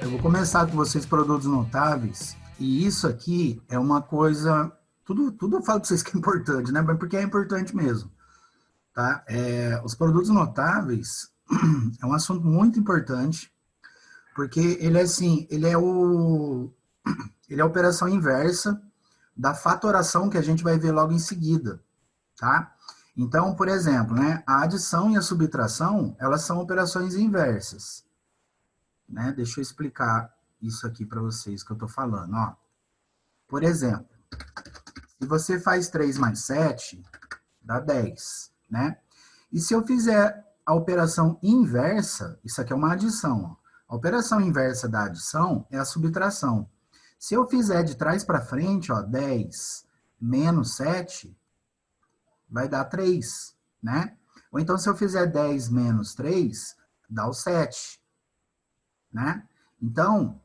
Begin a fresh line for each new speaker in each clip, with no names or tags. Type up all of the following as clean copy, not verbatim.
Eu vou começar com vocês produtos notáveis, e isso aqui é uma coisa, tudo eu falo para vocês que é importante, né? Mas porque é importante mesmo, tá? Os produtos notáveis é um assunto muito importante, porque ele é assim, ele é a operação inversa da fatoração que a gente vai ver logo em seguida, tá? Então, por exemplo, né, a adição e a subtração, elas são operações inversas, né? Deixa eu explicar isso aqui para vocês que eu estou falando, ó. Por exemplo, se você faz 3 mais 7, dá 10, né? E se eu fizer a operação inversa, isso aqui é uma adição, ó. A operação inversa da adição é a subtração. Se eu fizer de trás para frente, ó, 10 menos 7, vai dar 3, né? Ou então, se eu fizer 10 menos 3, dá o 7, né? Então,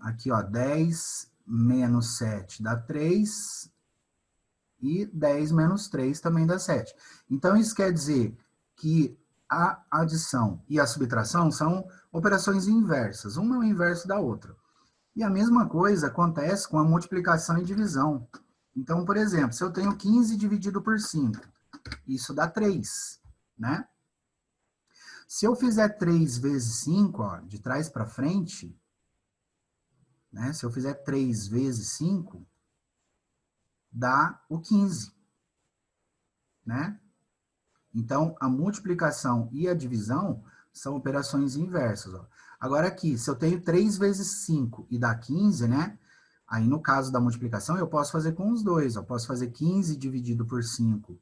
aqui, ó, 10 menos 7 dá 3, e 10 menos 3 também dá 7. Então, isso quer dizer que a adição e a subtração são operações inversas, uma é o inverso da outra. E a mesma coisa acontece com a multiplicação e divisão. Então, por exemplo, se eu tenho 15 dividido por 5, isso dá 3, né? Se eu fizer 3 vezes 5, ó, de trás para frente, né? Se eu fizer 3 vezes 5, dá o 15, né? Então, a multiplicação e a divisão são operações inversas, ó. Agora aqui, se eu tenho 3 vezes 5 e dá 15, né? Aí, no caso da multiplicação, eu posso fazer com os dois. Eu posso fazer 15 dividido por 5,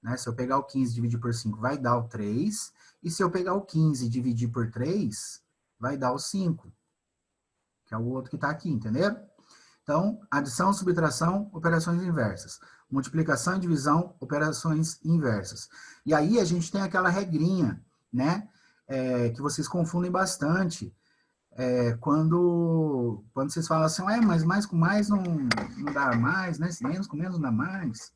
né? Se eu pegar o 15 e dividir por 5, vai dar o 3. E se eu pegar o 15 e dividir por 3, vai dar o 5, que é o outro que está aqui, entendeu? Então, adição, subtração, operações inversas. Multiplicação e divisão, operações inversas. E aí a gente tem aquela regrinha, né? Que vocês confundem bastante. Quando vocês falam assim, mas mais com mais não dá mais, né? Menos com menos não dá mais.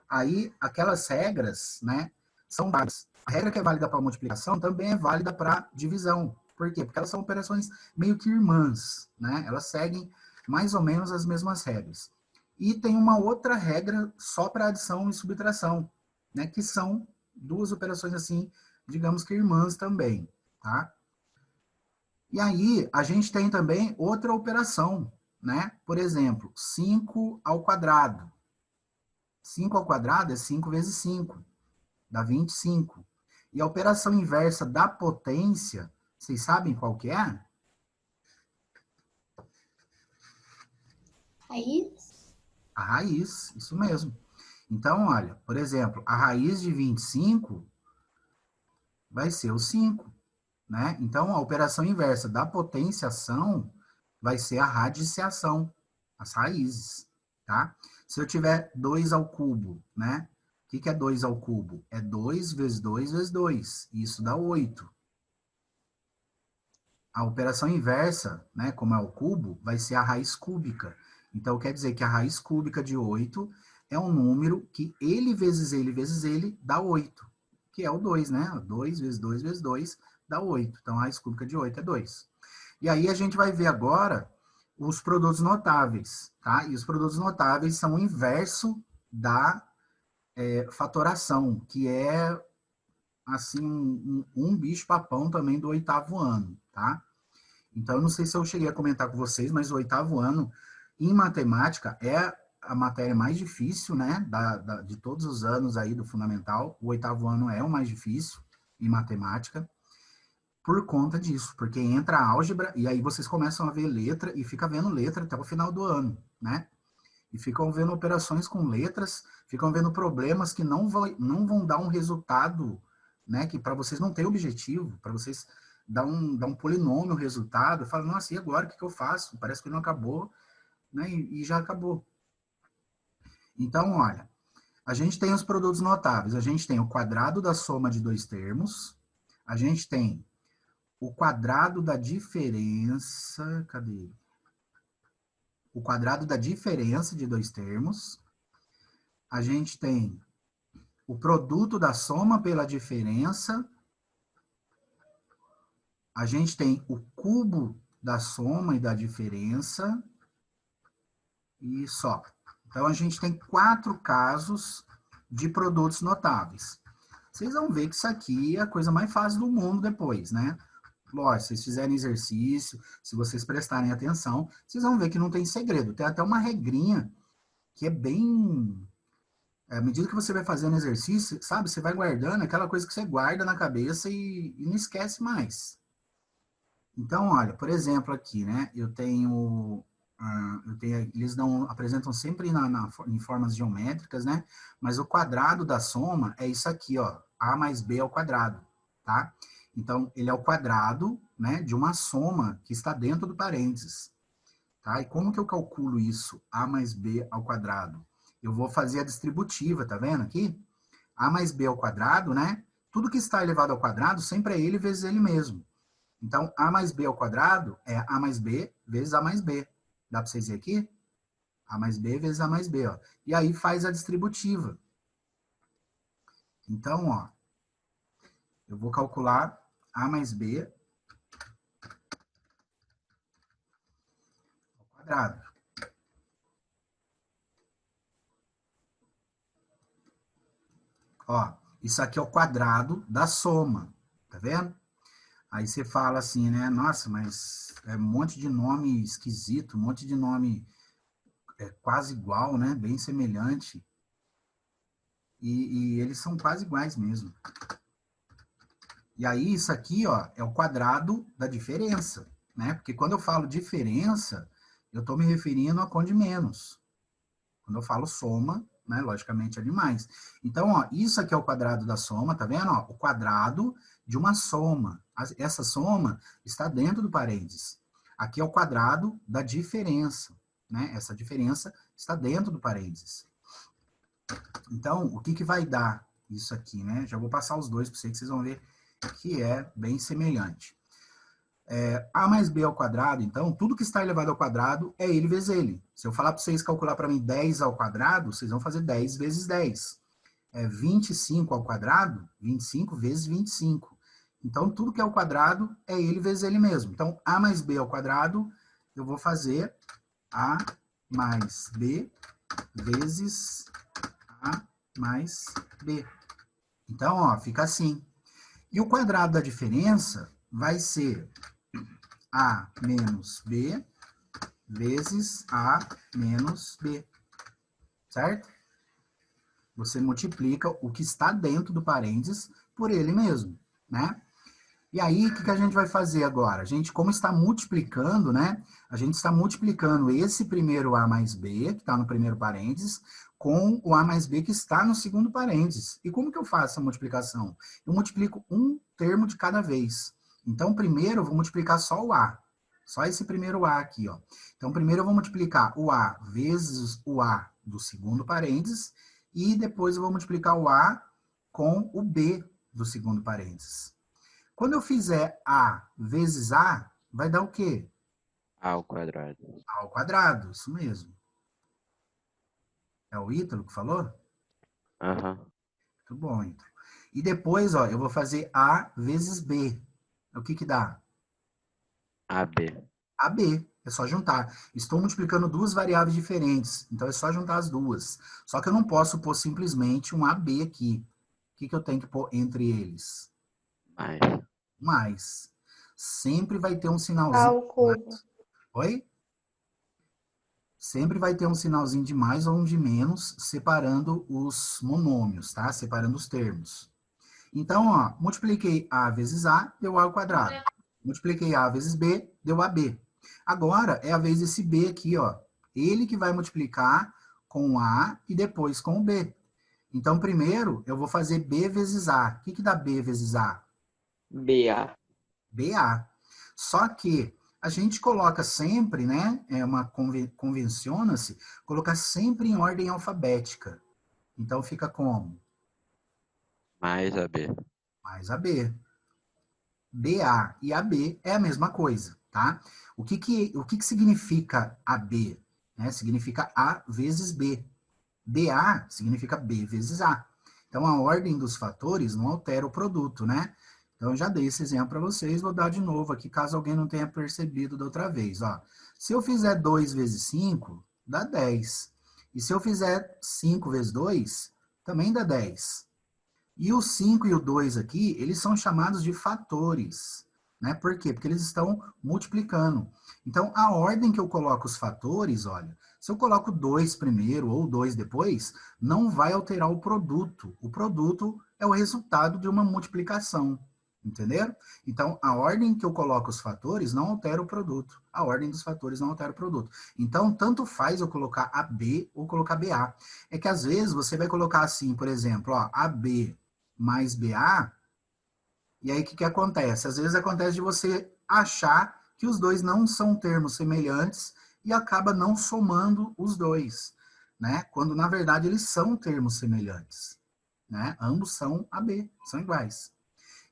Aí, aquelas regras, né, são válidas. A regra que é válida para multiplicação também é válida para divisão. Por quê? Porque elas são operações meio que irmãs, né? Elas seguem mais ou menos as mesmas regras. E tem uma outra regra só para adição e subtração, né? Que são duas operações assim, digamos que irmãs também, tá? E aí, a gente tem também outra operação, né? Por exemplo, 5 ao quadrado. 5 ao quadrado é 5 vezes 5, dá 25. E a operação inversa da potência, vocês sabem qual que é?
Raiz?
A raiz, isso mesmo. Então, olha, por exemplo, a raiz de 25 vai ser o 5, né? Então, a operação inversa da potenciação vai ser a radiciação, as raízes, tá? Se eu tiver 2 ao cubo, né? O que é 2 ao cubo? É 2 vezes 2 vezes 2. Isso dá 8. A operação inversa, né, como é o cubo, vai ser a raiz cúbica. Então, quer dizer que a raiz cúbica de 8 é um número que ele vezes ele dá 8, que é o 2, né? 2 vezes 2 vezes 2 dá 8. Então, a raiz cúbica de 8 é 2. E aí a gente vai ver agora os produtos notáveis, tá? E os produtos notáveis são o inverso da fatoração, que é, assim, um bicho-papão também do oitavo ano, tá? Então, eu não sei se eu cheguei a comentar com vocês, mas o oitavo ano, em matemática, é a matéria mais difícil, né, de todos os anos aí do fundamental. O oitavo ano é o mais difícil em matemática, por conta disso, porque entra a álgebra e aí vocês começam a ver letra e fica vendo letra até o final do ano, né? E ficam vendo operações com letras, ficam vendo problemas que não vão dar um resultado, né, que para vocês não tem objetivo, para vocês dar um polinômio resultado, fala, nossa, e agora o que eu faço? Parece que não acabou, né, e já acabou. Então, olha, a gente tem os produtos notáveis, a gente tem o quadrado da soma de dois termos, a gente tem o quadrado da diferença, cadê? O quadrado da diferença de dois termos, a gente tem o produto da soma pela diferença, a gente tem o cubo da soma e da diferença e só. Então, a gente tem 4 casos de produtos notáveis. Vocês vão ver que isso aqui é a coisa mais fácil do mundo depois, né? Lógico, se vocês fizerem exercício, se vocês prestarem atenção, vocês vão ver que não tem segredo. Tem até uma regrinha que é bem... à medida que você vai fazendo exercício, sabe? Você vai guardando aquela coisa que você guarda na cabeça e não esquece mais. Então, olha, por exemplo, aqui, né? Eles apresentam sempre em formas geométricas, né? Mas o quadrado da soma é isso aqui, ó. A mais B ao quadrado, tá? Então, ele é o quadrado, né, de uma soma que está dentro do parênteses, tá? E como que eu calculo isso? A mais B ao quadrado. Eu vou fazer a distributiva, tá vendo aqui? A mais B ao quadrado, né? Tudo que está elevado ao quadrado sempre é ele vezes ele mesmo. Então, A mais B ao quadrado é A mais B vezes A mais B. Dá para vocês verem aqui? A mais B vezes A mais B, ó. E aí faz a distributiva. Então, ó, eu vou calcular A mais B ao quadrado. Ó, isso aqui é o quadrado da soma, tá vendo? Aí você fala assim, né? Nossa, mas é um monte de nome esquisito, um monte de nome quase igual, né? Bem semelhante. E eles são quase iguais mesmo. E aí, isso aqui, ó, é o quadrado da diferença, né? Porque quando eu falo diferença, eu estou me referindo a com de menos. Quando eu falo soma, né, logicamente é de mais. Então, ó, isso aqui é o quadrado da soma, tá vendo? Ó, o quadrado de uma soma. Essa soma está dentro do parênteses. Aqui é o quadrado da diferença, né? Essa diferença está dentro do parênteses. Então, o que vai dar isso aqui, né? Já vou passar os dois para vocês, que vocês vão ver que é bem semelhante. A mais B ao quadrado, então, tudo que está elevado ao quadrado é ele vezes ele. Se eu falar para vocês calcular para mim 10 ao quadrado, vocês vão fazer 10 vezes 10. 25 ao quadrado, 25 vezes 25. Então, tudo que é ao quadrado é ele vezes ele mesmo. Então, A mais B ao quadrado, eu vou fazer A mais B vezes A mais B. Então, ó, fica assim. E o quadrado da diferença vai ser A menos B vezes A menos B, certo? Você multiplica o que está dentro do parênteses por ele mesmo, né? E aí, o que a gente vai fazer agora? A gente, como está multiplicando, né? A gente está multiplicando esse primeiro A mais B, que está no primeiro parênteses, com o A mais B que está no segundo parênteses. E como que eu faço a multiplicação? Eu multiplico um termo de cada vez. Então, primeiro eu vou multiplicar só o A. Só esse primeiro A aqui, ó. Então, primeiro eu vou multiplicar o A vezes o A do segundo parênteses, e depois eu vou multiplicar o A com o B do segundo parênteses. Quando eu fizer A vezes A, vai dar o quê?
A ao quadrado.
A ao quadrado, isso mesmo. É o Ítalo que falou?
Aham.
Muito bom, Ítalo. E depois, ó, eu vou fazer A vezes B. O que que dá?
AB.
AB. É só juntar. Estou multiplicando duas variáveis diferentes, então é só juntar as duas. Só que eu não posso pôr simplesmente um AB aqui. O que que eu tenho que pôr entre eles?
Mais.
Mais. Sempre vai ter um sinalzinho.
Ao cubo.
Oi? Sempre vai ter um sinalzinho de mais ou um de menos, separando os monômios, tá? Separando os termos. Então, ó, multipliquei A vezes A, deu A ao quadrado. Multipliquei A vezes B, deu AB. Agora, é a vez desse B aqui, ó. Ele que vai multiplicar com o A e depois com o B. Então, primeiro, eu vou fazer B vezes A. O que que dá B vezes A?
BA.
BA. Só que a gente coloca sempre, né, convenciona-se, colocar sempre em ordem alfabética. Então fica como?
Mais AB.
Mais AB. BA e AB é a mesma coisa, tá? O que significa AB? Né? Significa A vezes B. BA significa B vezes A. Então a ordem dos fatores não altera o produto, né? Então, eu já dei esse exemplo para vocês, vou dar de novo aqui, caso alguém não tenha percebido da outra vez. Ó. Se eu fizer 2 vezes 5, dá 10. E se eu fizer 5 vezes 2, também dá 10. E o 5 e o 2 aqui, eles são chamados de fatores. Né? Por quê? Porque eles estão multiplicando. Então, a ordem que eu coloco os fatores, olha, se eu coloco 2 primeiro ou 2 depois, não vai alterar o produto. O produto é o resultado de uma multiplicação. Entenderam? Então, a ordem que eu coloco os fatores não altera o produto. A ordem dos fatores não altera o produto. Então, tanto faz eu colocar AB ou colocar BA. É que às vezes você vai colocar assim, por exemplo, ó, AB mais BA, e aí o que acontece? Às vezes acontece de você achar que os dois não são termos semelhantes e acaba não somando os dois, né? Quando na verdade eles são termos semelhantes, né? Ambos são AB, são iguais.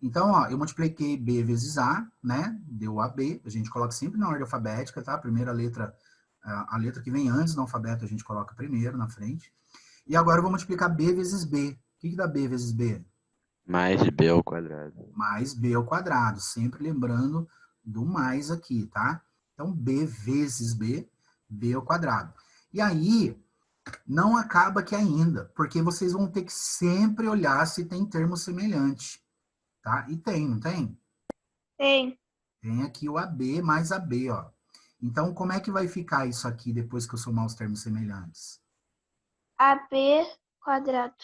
Então, ó, eu multipliquei B vezes A, né? Deu AB, a gente coloca sempre na ordem alfabética, tá? A primeira letra, a letra que vem antes do alfabeto a gente coloca primeiro na frente. E agora eu vou multiplicar B vezes B. O que dá B vezes B?
Mais B ao quadrado.
Mais B ao quadrado, sempre lembrando do mais aqui, tá? Então, B vezes B, B ao quadrado. E aí, não acaba aqui ainda, porque vocês vão ter que sempre olhar se tem termo semelhante, tá? E tem, não tem?
Tem.
Tem aqui o AB mais AB, ó. Então, como é que vai ficar isso aqui depois que eu somar os termos semelhantes?
AB quadrado.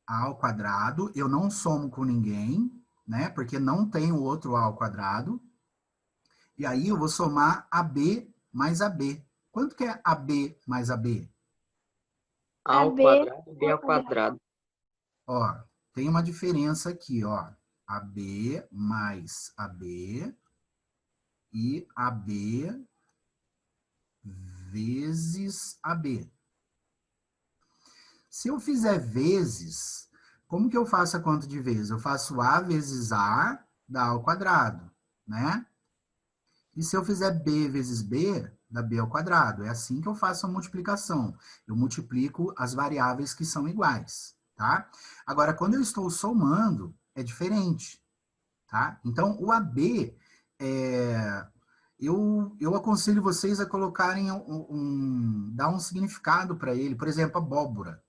A ao quadrado, eu não somo com ninguém, né? Porque não tem o outro A ao quadrado. E aí eu vou somar AB mais AB. Quanto que é AB mais AB?
A ao
AB
quadrado, B ao quadrado.
Ó, tem uma diferença aqui, ó. AB mais AB e AB vezes AB. Se eu fizer vezes, como que eu faço a conta de vezes? Eu faço A vezes A dá A ao quadrado, né? E se eu fizer B vezes B, dá B ao quadrado. É assim que eu faço a multiplicação. Eu multiplico as variáveis que são iguais, tá? Agora, quando eu estou somando, é diferente, tá? Então, o AB, eu aconselho vocês a colocarem dar um significado para ele. Por exemplo, abóbora,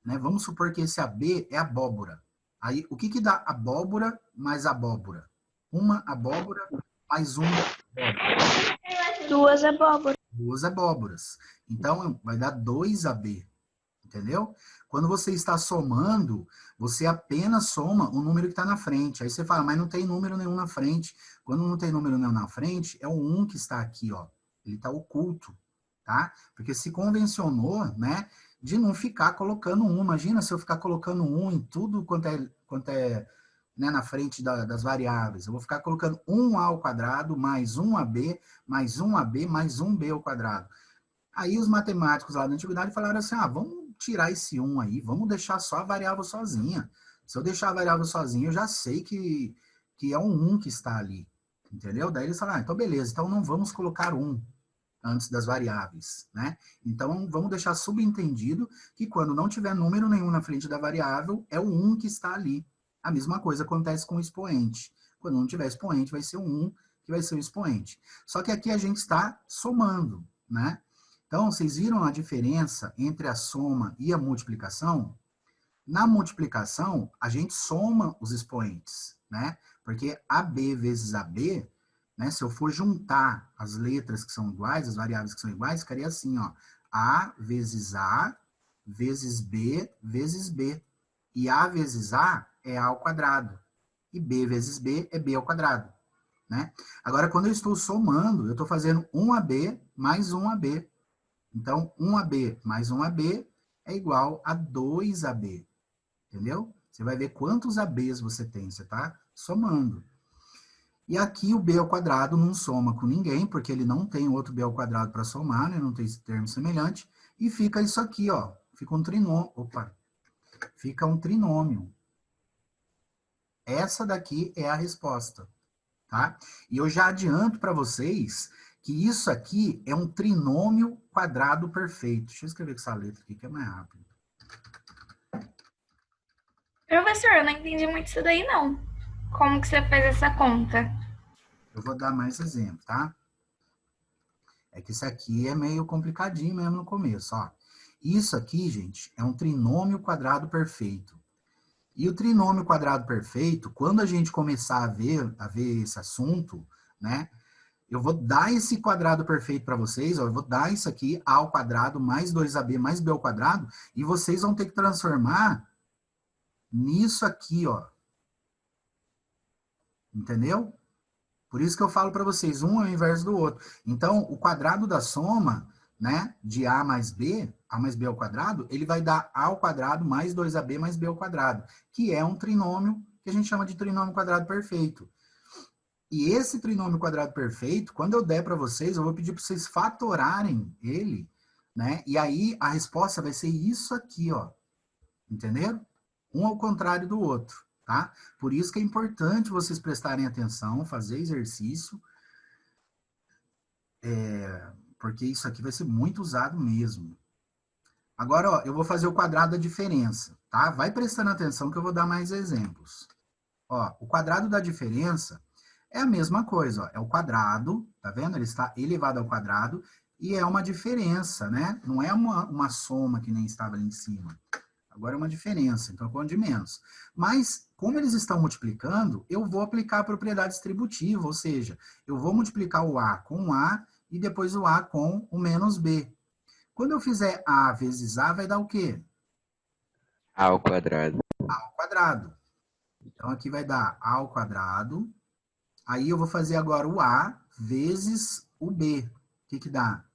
né? Vamos supor que esse AB é abóbora. Aí, o que dá abóbora mais abóbora? Uma abóbora mais uma abóbora.
2 abóboras.
2 abóboras. Então, vai dar 2AB, entendeu? Quando você está somando, você apenas soma o número que está na frente. Aí você fala, mas não tem número nenhum na frente. Quando não tem número nenhum na frente, é o 1 que está aqui, ó. Ele está oculto, tá? Porque se convencionou, né, de não ficar colocando 1. Imagina se eu ficar colocando 1 em tudo quanto é né, na frente das variáveis. Eu vou ficar colocando 1A ao quadrado mais 1AB mais 1AB mais 1B ao quadrado. Aí os matemáticos lá da antiguidade falaram assim, vamos tirar esse 1 aí, vamos deixar só a variável sozinha. Se eu deixar a variável sozinha, eu já sei que é um 1 que está ali, entendeu? Daí eles falaram, então beleza, então não vamos colocar 1 antes das variáveis, né? Então, vamos deixar subentendido que quando não tiver número nenhum na frente da variável, é o 1 que está ali. A mesma coisa acontece com o expoente. Quando não tiver expoente, vai ser o 1 que vai ser o expoente. Só que aqui a gente está somando, né? Então, vocês viram a diferença entre a soma e a multiplicação? Na multiplicação, a gente soma os expoentes, né? Porque AB vezes AB, né? Se eu for juntar as letras que são iguais, as variáveis que são iguais, ficaria assim, ó. A vezes B vezes B. E A vezes A é A ao quadrado. E B vezes B é B ao quadrado, né? Agora, quando eu estou somando, eu estou fazendo 1AB mais 1AB. Então, 1AB mais 1AB é igual a 2AB. Entendeu? Você vai ver quantos ABs você tem, você está somando. E aqui o B ao quadrado não soma com ninguém, porque ele não tem outro B ao quadrado para somar, né? Não tem esse termo semelhante. E fica isso aqui, ó. Fica um trinômio. Opa! Fica um trinômio. Essa daqui é a resposta, tá? E eu já adianto para vocês que isso aqui é um trinômio quadrado perfeito. Deixa eu escrever com essa letra aqui que é mais rápido.
Professor, eu não entendi muito isso daí, não.
Como que você fez essa conta?
Eu vou dar mais exemplo, tá? É que isso aqui é meio complicadinho mesmo no começo, ó. Isso aqui, gente, é um trinômio quadrado perfeito. E o trinômio quadrado perfeito, quando a gente começar a ver esse assunto, né? Eu vou dar esse quadrado perfeito para vocês, ó, eu vou dar isso aqui, a ao quadrado mais 2ab mais b ao quadrado, e vocês vão ter que transformar nisso aqui, ó. Entendeu? Por isso que eu falo para vocês, um é o inverso do outro. Então, o quadrado da soma, né, de a mais b ao quadrado, ele vai dar a ao quadrado mais 2ab mais b ao quadrado, que é um trinômio que a gente chama de trinômio quadrado perfeito. E esse trinômio quadrado perfeito, quando eu der para vocês, eu vou pedir para vocês fatorarem ele, né? E aí a resposta vai ser isso aqui, ó. Entenderam? Um ao contrário do outro, tá? Por isso que é importante vocês prestarem atenção, fazer exercício, porque isso aqui vai ser muito usado mesmo. Agora, ó, eu vou fazer o quadrado da diferença, tá? Vai prestando atenção que eu vou dar mais exemplos. Ó, o quadrado da diferença é a mesma coisa, ó, é o quadrado, tá vendo? Ele está elevado ao quadrado e é uma diferença, né? Não é uma soma que nem estava ali em cima. Agora é uma diferença, então é ponto de menos. Mas, como eles estão multiplicando, eu vou aplicar a propriedade distributiva, ou seja, eu vou multiplicar o A com o A e depois o A com o menos B. Quando eu fizer A vezes A, vai dar o quê?
A ao quadrado.
A ao quadrado. Então, aqui vai dar A ao quadrado. Aí eu vou fazer agora o A vezes o B. O que que dá?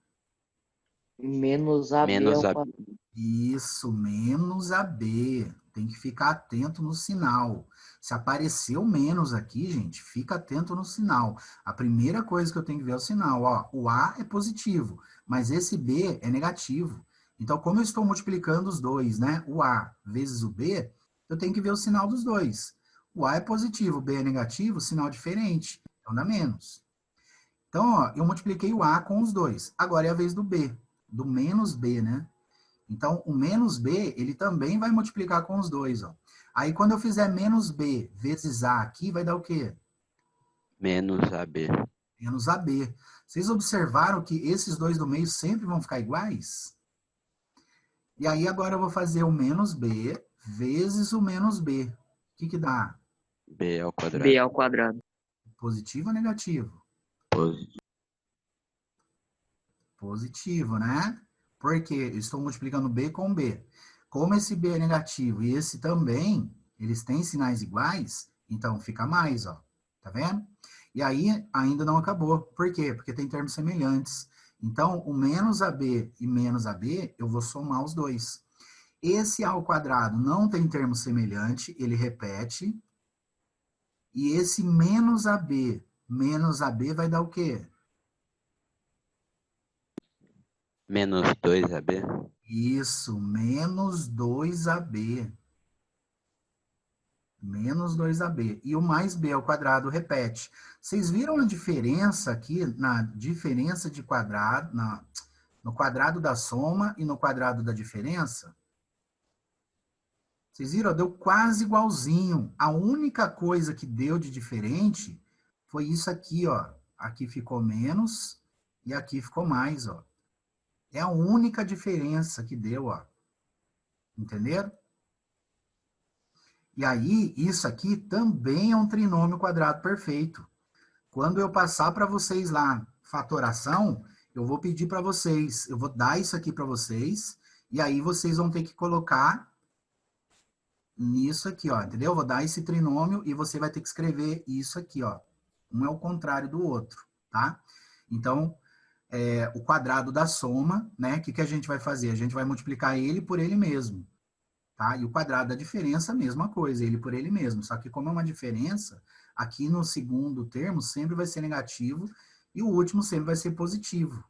Menos AB
Menos
ao
a
quadrado.
Isso, menos AB. Tem que ficar atento no sinal. Se apareceu menos aqui, gente, fica atento no sinal. A primeira coisa que eu tenho que ver é o sinal. Ó, o A é positivo, mas esse B é negativo. Então, como eu estou multiplicando os dois, né? O A vezes o B, eu tenho que ver o sinal dos dois. O A é positivo, o B é negativo, sinal diferente. Então, dá menos. Então, ó, eu multipliquei o A com os dois. Agora é a vez do B, do menos B, né? Então, o menos B, ele também vai multiplicar com os dois, ó. Aí, quando eu fizer menos B vezes A aqui, vai dar o quê?
menos AB.
Menos AB. Vocês observaram que esses dois do meio sempre vão ficar iguais? E aí, agora eu vou fazer o menos B vezes o menos B. O que que dá?
B ao quadrado.
B ao quadrado.
Positivo ou negativo?
Positivo.
Positivo, né? Porque eu estou multiplicando B com B. Como esse B é negativo e esse também, eles têm sinais iguais, então fica mais, ó. Tá vendo? E aí, ainda não acabou. Por quê? Porque tem termos semelhantes. Então, o menos AB e menos AB, eu vou somar os dois. Esse A ao quadrado não tem termo semelhante, ele repete. E esse menos AB vai dar o quê?
Menos 2AB.
Isso, menos 2AB. Menos 2AB. E o mais B ao quadrado repete. Vocês viram a diferença aqui na diferença de quadrado, no quadrado da soma e no quadrado da diferença? Vocês viram? Deu quase igualzinho. A única coisa que deu de diferente foi isso aqui, ó. Aqui ficou menos e aqui ficou mais, ó. É a única diferença que deu, ó. Entenderam? E aí, isso aqui também é um trinômio quadrado perfeito. Quando eu passar para vocês lá fatoração, eu vou pedir para vocês, eu vou dar isso aqui para vocês, e aí vocês vão ter que colocar nisso aqui, ó, entendeu? Eu vou dar esse trinômio e você vai ter que escrever isso aqui, ó. Um é o contrário do outro, tá? Então, o quadrado da soma, né? O que a gente vai fazer? A gente vai multiplicar ele por ele mesmo. Tá? E o quadrado da diferença, a mesma coisa, ele por ele mesmo. Só que como é uma diferença, aqui no segundo termo sempre vai ser negativo e o último sempre vai ser positivo,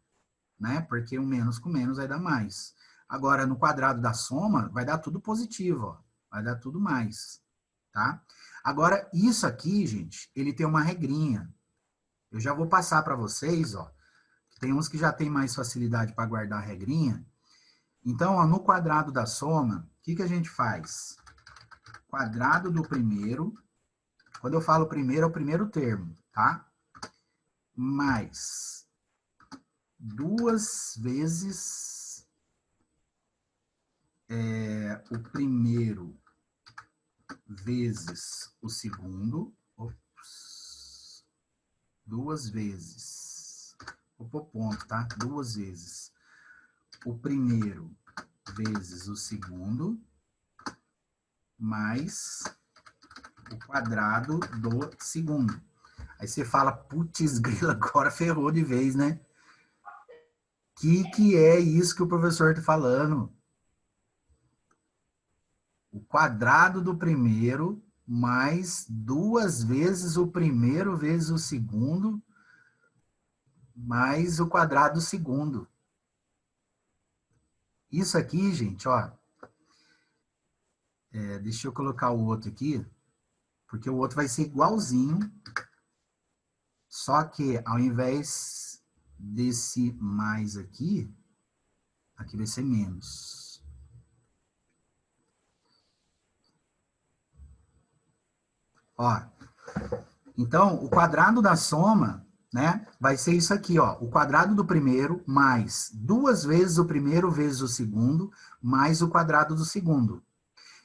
né? Porque o menos com menos vai dar mais. Agora, no quadrado da soma, vai dar tudo positivo, ó. Vai dar tudo mais, tá? Agora, isso aqui, gente, ele tem uma regrinha. Eu já vou passar para vocês, ó. Tem uns que já tem mais facilidade para guardar a regrinha. Então, ó, no quadrado da soma, o que a gente faz? Quadrado do primeiro Quando eu falo primeiro, é o primeiro termo, tá? Mais 2 vezes o primeiro vezes o segundo. Ops, 2 vezes. Vou pôr ponto, tá? 2 vezes o primeiro vezes o segundo, mais o quadrado do segundo. Aí você fala, putz, grila, agora ferrou de vez, né? Que é isso que o professor está falando? O quadrado do primeiro mais 2 vezes o primeiro vezes o segundo, mais o quadrado do segundo. Isso aqui, gente, ó. Deixa eu colocar o outro aqui, porque o outro vai ser igualzinho, só que ao invés desse mais aqui, aqui vai ser menos. Ó, então, o quadrado da soma, né, vai ser isso aqui, ó, o quadrado do primeiro mais 2 vezes o primeiro vezes o segundo, mais o quadrado do segundo.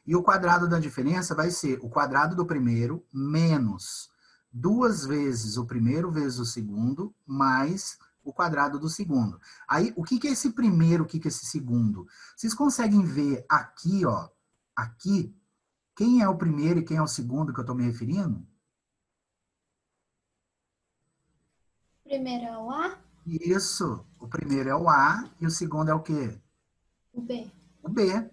E o quadrado da diferença vai ser o quadrado do primeiro menos 2 vezes o primeiro vezes o segundo, mais o quadrado do segundo. Aí, o que é esse primeiro, o que é esse segundo? Vocês conseguem ver aqui, ó, aqui, quem é o primeiro e quem é o segundo que eu estou me referindo?
O primeiro é o A,
Isso, o primeiro é o A e o segundo é o quê?
o B.
O B.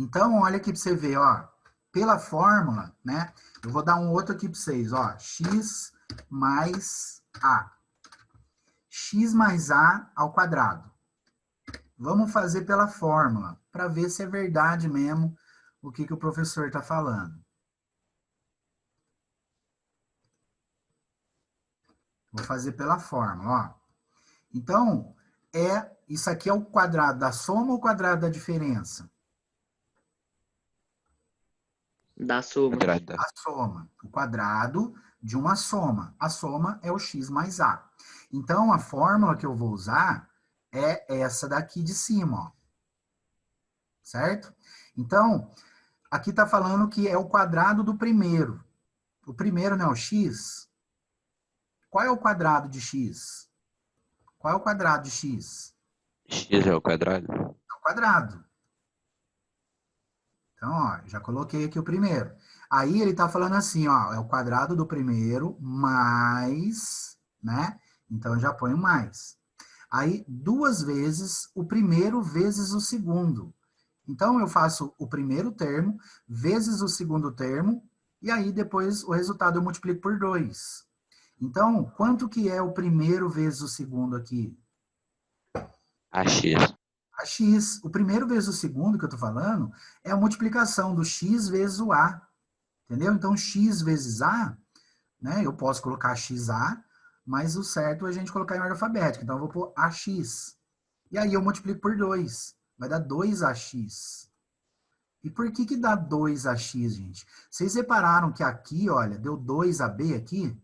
Então, olha aqui para você ver, ó, pela fórmula, né, eu vou dar um outro aqui para vocês, ó, x mais A. X mais A ao quadrado. Vamos fazer pela fórmula, para ver se é verdade mesmo o que o professor está falando. Vou fazer pela fórmula, ó. Então, isso aqui é o quadrado da soma ou o quadrado da diferença?
Da soma.
Quadrado.
A soma. O quadrado de uma soma. A soma é o x mais A. Então, a fórmula que eu vou usar é essa daqui de cima, ó. Certo? Então, aqui está falando que é o quadrado do primeiro. O primeiro não é o x? Qual é o quadrado de x? Qual é o quadrado de x?
X é o quadrado.
É o quadrado. Então, ó, já coloquei aqui o primeiro. Aí ele está falando assim, ó, é o quadrado do primeiro mais, né? Então, eu já ponho mais. Aí, 2 vezes o primeiro vezes o segundo. Então, eu faço o primeiro termo vezes o segundo termo, e aí depois o resultado eu multiplico por 2. Então, quanto que é o primeiro vezes o segundo aqui?
AX.
A x. O primeiro vezes o segundo que eu estou falando é a multiplicação do x vezes o a. Entendeu? Então, x vezes a, né? Eu posso colocar xa, mas o certo é a gente colocar em ordem alfabética. Então, eu vou pôr ax. E aí eu multiplico por 2. Vai dar 2ax. E por que dá 2ax, gente? Vocês repararam que aqui, olha, deu 2ab aqui?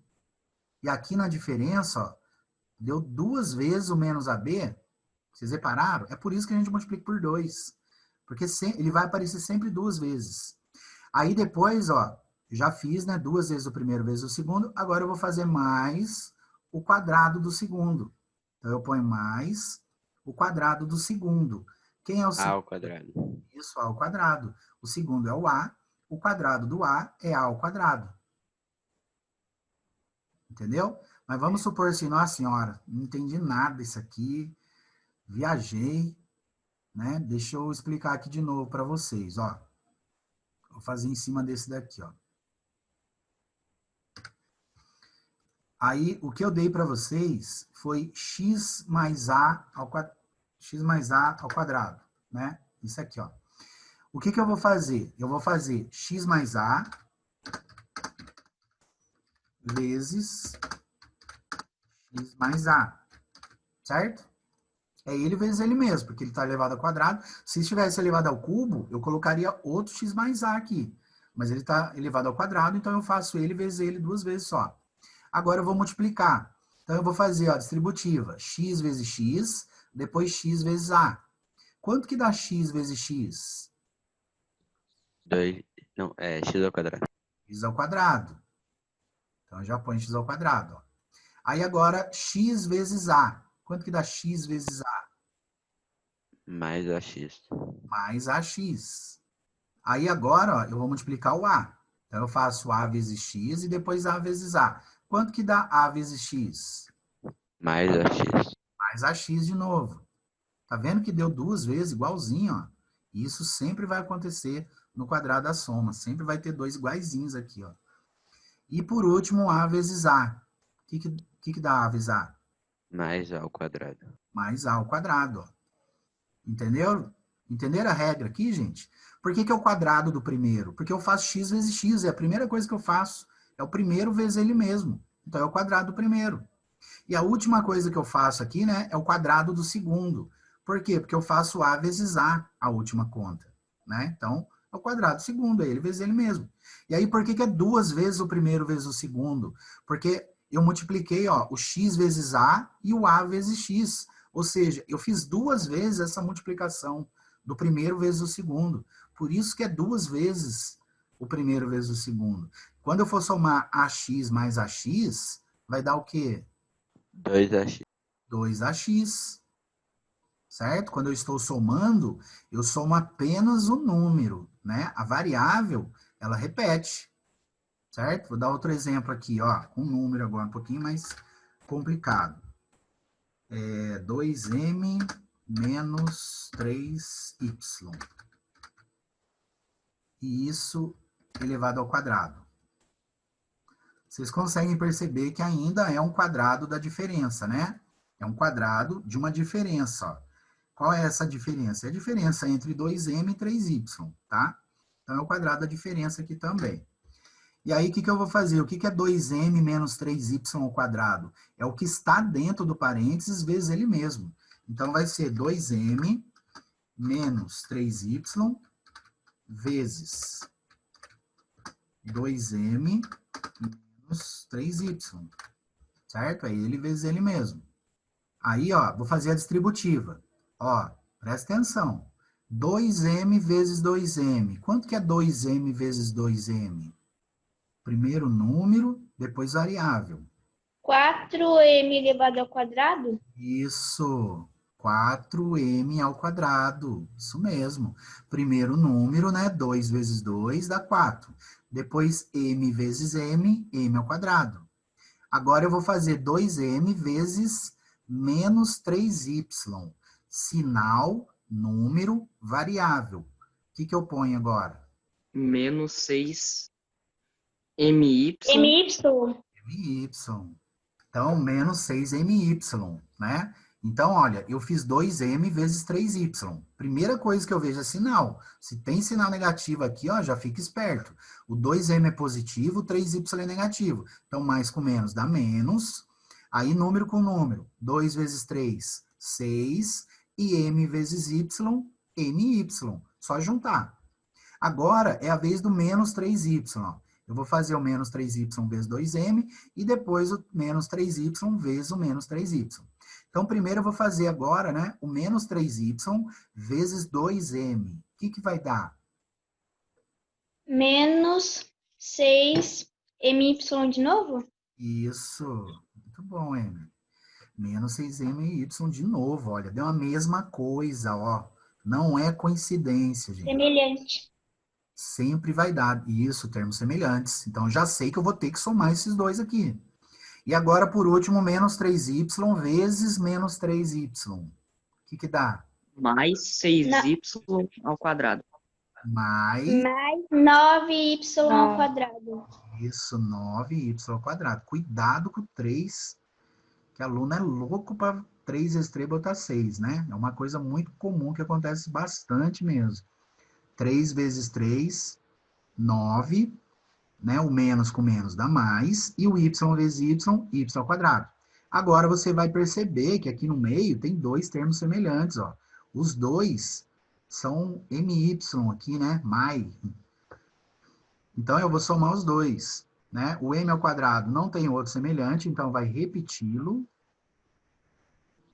E aqui na diferença, ó, deu 2 vezes o menos ab? Vocês repararam? É por isso que a gente multiplica por 2. Porque ele vai aparecer sempre 2 vezes. Aí depois, ó, já fiz, né? 2 vezes o primeiro vezes o segundo. Agora eu vou fazer mais o quadrado do segundo. Então eu ponho mais o quadrado do segundo. Quem é o segundo?
A ao quadrado.
Isso, A ao quadrado. O segundo é o A. O quadrado do A é A ao quadrado. Entendeu? Mas vamos supor assim, nossa senhora, não entendi nada disso aqui. Viajei, né? Deixa eu explicar aqui de novo para vocês, ó. Vou fazer em cima desse daqui, ó. Aí, o que eu dei para vocês foi x mais a ao quadrado, né? Isso aqui, ó. O que eu vou fazer? Eu vou fazer x mais a vezes x mais a, certo? É ele vezes ele mesmo, porque ele está elevado ao quadrado. Se estivesse elevado ao cubo, eu colocaria outro x mais a aqui. mas ele está elevado ao quadrado, então eu faço ele vezes ele 2 vezes só. Agora eu vou multiplicar. Então eu vou fazer a distributiva, x vezes x, depois x vezes a. Quanto que dá x vezes x?
2, não, é x ao quadrado.
X ao quadrado. Então eu já ponho x ao quadrado. Ó. Aí agora x vezes a. Quanto que dá x vezes a?
Mais ax.
Mais ax. Aí agora, ó, eu vou multiplicar o a. Então eu faço a vezes x e depois a vezes a. Quanto que dá a vezes x?
Mais ax.
Mais ax de novo. Tá vendo que deu 2 vezes, igualzinho, ó. E isso sempre vai acontecer no quadrado da soma. Sempre vai ter 2 iguaizinhos aqui, ó. E por último, a vezes a. O que dá a vezes a?
Mais a ao quadrado.
Mais a ao quadrado, ó. Entendeu? Entenderam a regra aqui, gente? Por que é o quadrado do primeiro? Porque eu faço x vezes x. É a primeira coisa que eu faço. É o primeiro vezes ele mesmo. Então é o quadrado do primeiro. E a última coisa que eu faço aqui, né, é o quadrado do segundo. Por quê? Porque eu faço a vezes a última conta, né? Então, é o quadrado do segundo, é ele vezes ele mesmo. E aí, por que é 2 vezes o primeiro vezes o segundo? Porque eu multipliquei, ó, o x vezes a e o a vezes x. Ou seja, eu fiz 2 vezes essa multiplicação do primeiro vezes o segundo. Por isso que é 2 vezes o primeiro vezes o segundo. Quando eu for somar ax mais ax, vai dar o quê?
2ax.
2ax. Certo? Quando eu estou somando, eu somo apenas o número, né? A variável, ela repete. Certo? Vou dar outro exemplo aqui, ó, com um número agora um pouquinho mais complicado. 2m menos 3y. E isso elevado ao quadrado. Vocês conseguem perceber que ainda é um quadrado da diferença, né? É um quadrado de uma diferença, ó. Qual é essa diferença? É a diferença entre 2m e 3y, tá? Então, é o quadrado da diferença aqui também. E aí, o que eu vou fazer? O que é 2m menos 3y ao quadrado? É o que está dentro do parênteses vezes ele mesmo. Então, vai ser 2m menos 3y vezes 2m menos 3y. Certo? É ele vezes ele mesmo. Aí, ó, vou fazer a distributiva. Ó, presta atenção. 2m vezes 2m. Quanto que é 2m vezes 2m? Primeiro número, depois variável.
4m elevado ao quadrado?
Isso. 4m ao quadrado. Isso mesmo. Primeiro número, né? 2 vezes 2 dá 4. Depois m vezes m, m ao quadrado. Agora eu vou fazer 2m vezes menos 3y. Sinal, número, variável. O que eu ponho agora?
Menos 6my.
MY?
MY. Então, menos 6my, né? Então, olha, eu fiz 2m vezes 3y. Primeira coisa que eu vejo é sinal. Se tem sinal negativo aqui, ó, já fica esperto. O 2m é positivo, o 3y é negativo. Então, mais com menos dá menos. Aí, número com número. 2 vezes 3, 6. E m vezes y, my. Só juntar. Agora, é a vez do menos 3y. Ó. Eu vou fazer o menos 3y vezes 2m e depois o menos 3y vezes o menos 3y. Então, primeiro eu vou fazer agora, né, o menos 3y vezes 2m. O que vai dar?
Menos 6my de novo?
Isso. Muito bom, M. Menos 6my de novo, olha. Deu a mesma coisa, ó. Não é coincidência, gente.
Semelhante.
Sempre vai dar isso, termos semelhantes. Então, já sei que eu vou ter que somar esses dois aqui. E agora, por último, menos 3y vezes menos 3y. O que dá?
Mais 6y ao quadrado.
Mais
9y ao quadrado.
isso, 9y ao quadrado. Cuidado com o 3, que aluno é louco para 3 vezes 3 botar 6, né? É uma coisa muito comum que acontece bastante mesmo. 3 vezes 3, 9, né? O menos com menos dá mais, e o y vezes y ao quadrado. Agora você vai perceber que aqui no meio tem dois termos semelhantes, ó. Os dois são my aqui, né? Então, eu vou somar os dois, né? O m ao quadrado não tem outro semelhante, então vai repeti-lo.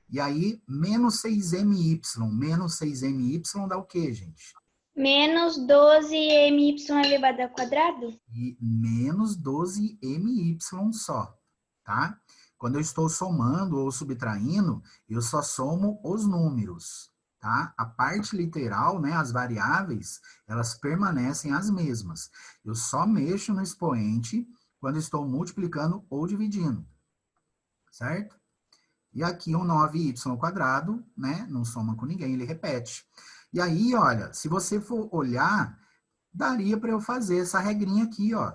E aí, menos 6my. Menos 6my dá o quê, gente?
Menos 12my elevado ao quadrado?
E menos 12my só, tá? Quando eu estou somando ou subtraindo, eu só somo os números, tá? A parte literal, né, as variáveis, elas permanecem as mesmas. Eu só mexo no expoente quando estou multiplicando ou dividindo, certo? E aqui um 9y², né, não soma com ninguém, ele repete. E aí, olha, se você for olhar, daria para eu fazer essa regrinha aqui, ó,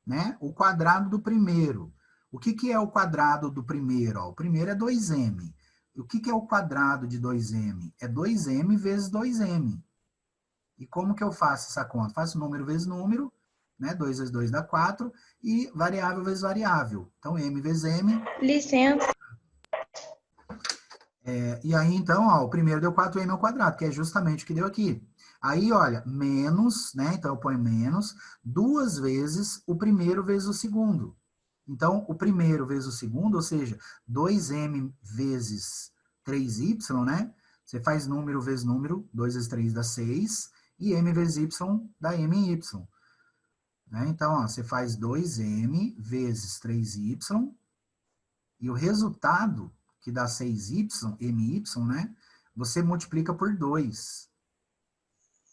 né? O quadrado do primeiro. O que que é o quadrado do primeiro? Ó? O primeiro é 2m. O que que é o quadrado de 2m? É 2m vezes 2m. E como que eu faço essa conta? Faço número vezes número, né? 2 vezes 2 dá 4, e variável vezes variável. Então, m vezes m.
Licença.
E aí, então, ó, o primeiro deu 4m², que é justamente o que deu aqui. Aí, olha, menos, né? Então, eu ponho menos, 2 vezes o primeiro vezes o segundo. Então, o primeiro vezes o segundo, ou seja, 2m vezes 3y, né? Você faz número vezes número, 2 vezes 3 dá 6, e m vezes y dá m em y. Né? Então, ó, você faz 2m vezes 3y, e o resultado, que dá 6y, my, né? Você multiplica por 2.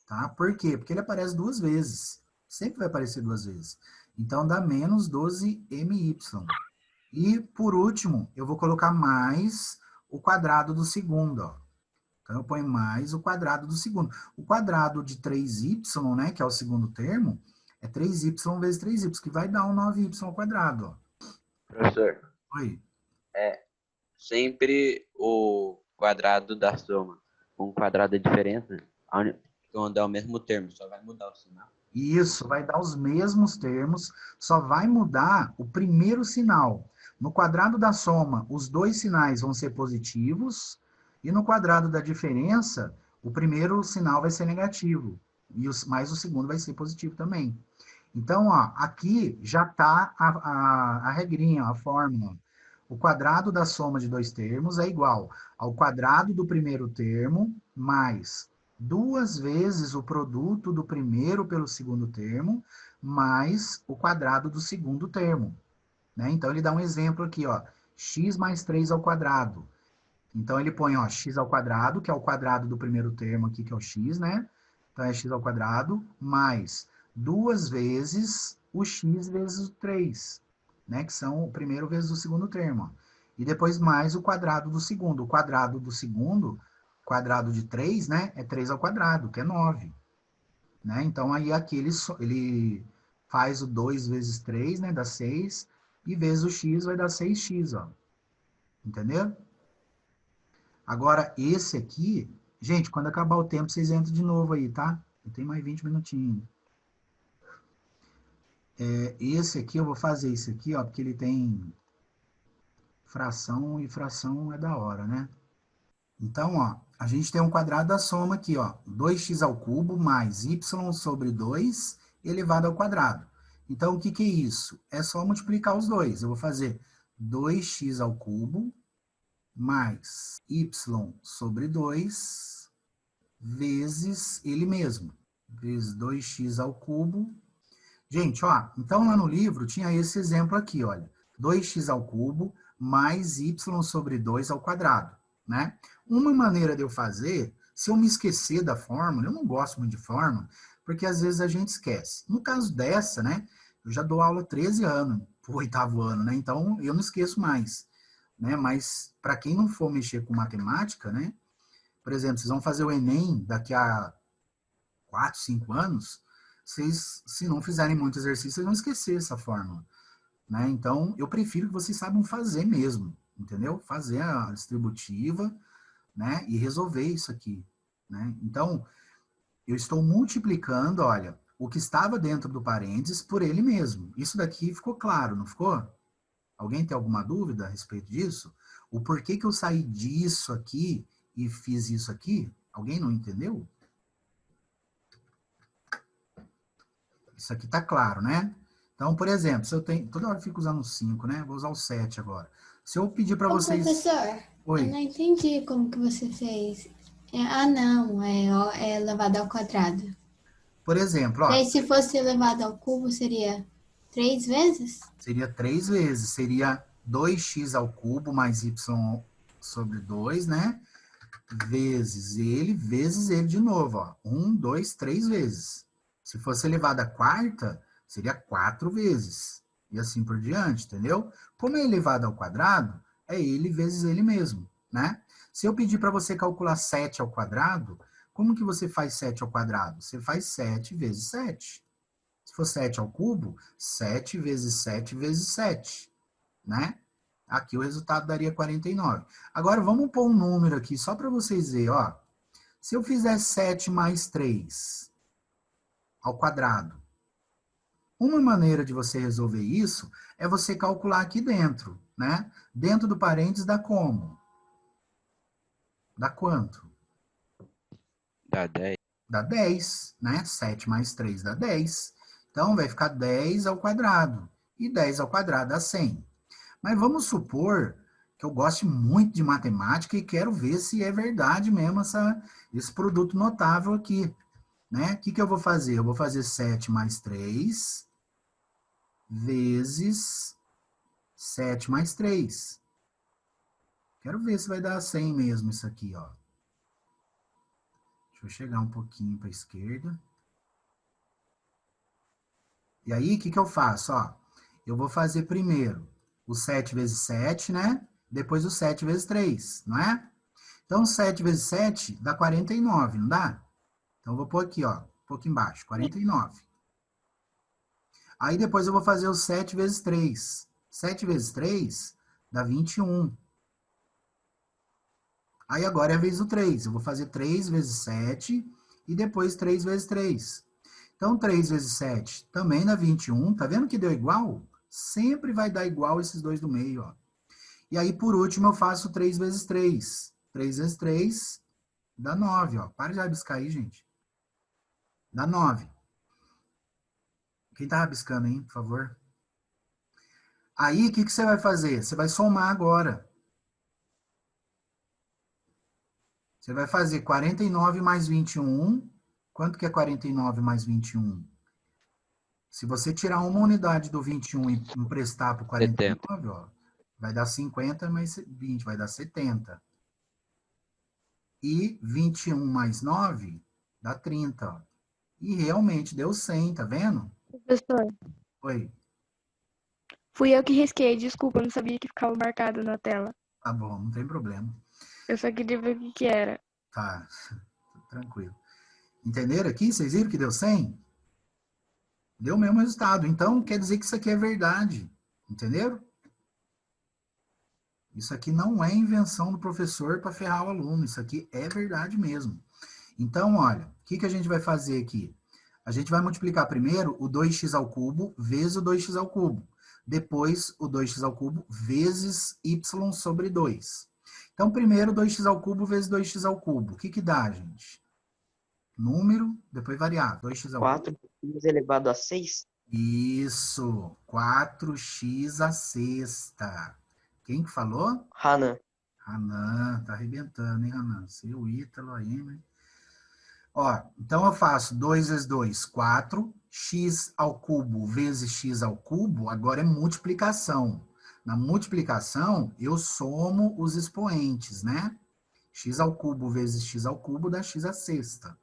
Tá? Por quê? Porque ele aparece duas vezes. Sempre vai aparecer duas vezes. Então, dá menos 12my. E, por último, eu vou colocar mais o quadrado do segundo, ó. Então, eu ponho mais o quadrado do segundo. O quadrado de 3y, né, que é o segundo termo, é 3y vezes 3y, que vai dar um 9y², ó.
Professor,
Oi.
sempre o quadrado da soma com o quadrado da diferença, quando é o mesmo termo, só vai mudar o sinal.
Isso, vai dar os mesmos termos, só vai mudar o primeiro sinal. No quadrado da soma, os dois sinais vão ser positivos, e no quadrado da diferença, o primeiro sinal vai ser negativo, mas o segundo vai ser positivo também. Então, ó, aqui já está a regrinha, a fórmula. O quadrado da soma de dois termos é igual ao quadrado do primeiro termo mais 2 vezes o produto do primeiro pelo segundo termo, mais o quadrado do segundo termo. Né? Então, ele dá um exemplo aqui, ó, x mais 3². Então, ele põe, ó, x², que é o quadrado do primeiro termo aqui, que é o x, né? Então, é x², mais 2 vezes o x vezes o 3, né? Que são o primeiro vezes o segundo termo. Ó. E depois mais o quadrado do segundo. O quadrado do segundo, quadrado de 3, né? É 3², que é 9. Né? Então, aí aqui ele faz o 2 vezes 3, né? Dá 6. E vezes o x vai dar 6x, ó. Entendeu? Agora, esse aqui... Gente, quando acabar o tempo, vocês entram de novo aí, tá? Tem mais 20 minutinhos. Esse aqui, eu vou fazer esse aqui, ó, porque ele tem fração, e fração é da hora, né? Então, ó, a gente tem um quadrado da soma aqui, ó, 2x² mais y sobre 2 elevado ao quadrado. Então, o que que é isso? É só multiplicar os dois. Eu vou fazer 2x² mais y sobre 2 vezes ele mesmo, vezes 2x². Gente, ó, então lá no livro tinha esse exemplo aqui, olha, 2x² mais y sobre 2², né? Uma maneira de eu fazer, se eu me esquecer da fórmula, eu não gosto muito de fórmula, porque às vezes a gente esquece. No caso dessa, né, eu já dou aula há 13 anos, pro 8º ano, né, então eu não esqueço mais, né, mas para quem não for mexer com matemática, né, por exemplo, vocês vão fazer o Enem daqui a 4, 5 anos, vocês, se não fizerem muito exercício, vocês vão esquecer essa fórmula, né? Então, eu prefiro que vocês saibam fazer mesmo, entendeu? Fazer a distributiva, né? E resolver isso aqui, né? Então, eu estou multiplicando, olha, o que estava dentro do parênteses por ele mesmo. Isso daqui ficou claro, não ficou? Alguém tem alguma dúvida a respeito disso? O porquê que eu saí disso aqui e fiz isso aqui? Alguém não entendeu? Isso aqui tá claro, né? Então, por exemplo, se eu tenho... Toda hora eu fico usando o 5, né? Vou usar o 7 agora. Se eu pedir para
Ô,
vocês...
professor, eu
Oi.
não entendi como que você fez. Não, é elevado ao quadrado.
Por exemplo, ó,
Daí, se fosse elevado ao cubo, seria 3 vezes?
seria 3 vezes. Seria 2x ao cubo mais y sobre 2, né? Vezes ele de novo, ó. 1, 2, 3 vezes. Se fosse elevado à quarta, seria 4 vezes. E assim por diante, entendeu? Como é elevado ao quadrado, é ele vezes ele mesmo, né? Se eu pedir para você calcular 7 ao quadrado, como que você faz 7 ao quadrado? Você faz 7 vezes 7. Se for 7 ao cubo, 7 vezes 7 vezes 7, né? Aqui o resultado daria 49. Agora, vamos pôr um número aqui, só para vocês verem, ó. Se eu fizer 7 mais 3 ao quadrado, uma maneira de você resolver isso é você calcular aqui dentro, né? Dentro do parênteses dá como? Dá quanto?
Dá 10.
Dá 10, né? 7 mais 3 dá 10. Então, vai ficar 10 ao quadrado. E 10 ao quadrado dá 100. Mas vamos supor que eu goste muito de matemática e quero ver se é verdade mesmo esse produto notável aqui, né? O que eu vou fazer? Eu vou fazer 7 mais 3 vezes 7 mais 3. Quero ver se vai dar 100 mesmo isso aqui, ó. Deixa eu chegar um pouquinho para a esquerda. E aí, o que eu faço? Ó, eu vou fazer primeiro o 7 vezes 7, né? Depois o 7 vezes 3, não é? Então, 7 vezes 7 dá 49, não dá? Então, eu vou pôr aqui, ó, um pouco embaixo, 49. Aí, depois eu vou fazer o 7 vezes 3. 7 vezes 3 dá 21. Aí, agora é a vez do 3. Eu vou fazer 3 vezes 7 e depois 3 vezes 3. Então, 3 vezes 7 também dá 21. Tá vendo que deu igual? Sempre vai dar igual esses dois do meio, ó. E aí, por último, eu faço 3 vezes 3. 3 vezes 3 dá 9, ó. Para de rabiscar aí, gente. Dá 9. Quem tá rabiscando aí, por favor? Aí, o que você vai fazer? Você vai somar agora. Você vai fazer 49 mais 21. Quanto que é 49 mais 21? Se você tirar uma unidade do 21 e emprestar para o 49, ó, vai dar 50 mais 20, vai dar 70. E 21 mais 9 dá 30, ó. E realmente deu 100, tá vendo?
Professor,
Oi,
fui eu que risquei, desculpa, eu não sabia que ficava marcado na tela.
tá bom, não tem problema.
Eu só queria ver o que era.
Tá, tranquilo. Entenderam aqui? Vocês viram que deu 100? Deu o mesmo resultado. Então, quer dizer que isso aqui é verdade. Entenderam? Isso aqui não é invenção do professor para ferrar o aluno. Isso aqui é verdade mesmo. Então, olha, o que a gente vai fazer aqui? A gente vai multiplicar primeiro o 2x ao cubo vezes o 2x ao cubo. Depois, o 2x ao cubo vezes y sobre 2. Então, primeiro, 2x ao cubo vezes 2x ao cubo. O que dá, gente? Número, depois variável. 2x ao
4 elevado a 6?
Isso, 4x à sexta. Quem que falou?
Hanan.
Hanan, tá arrebentando, hein, Hanan? Seu Ítalo aí, né? Ó, então eu faço 2 vezes 2, 4. X ao cubo vezes x ao cubo, agora é multiplicação. Na multiplicação, eu somo os expoentes, né? X ao cubo vezes x ao cubo dá x à sexta.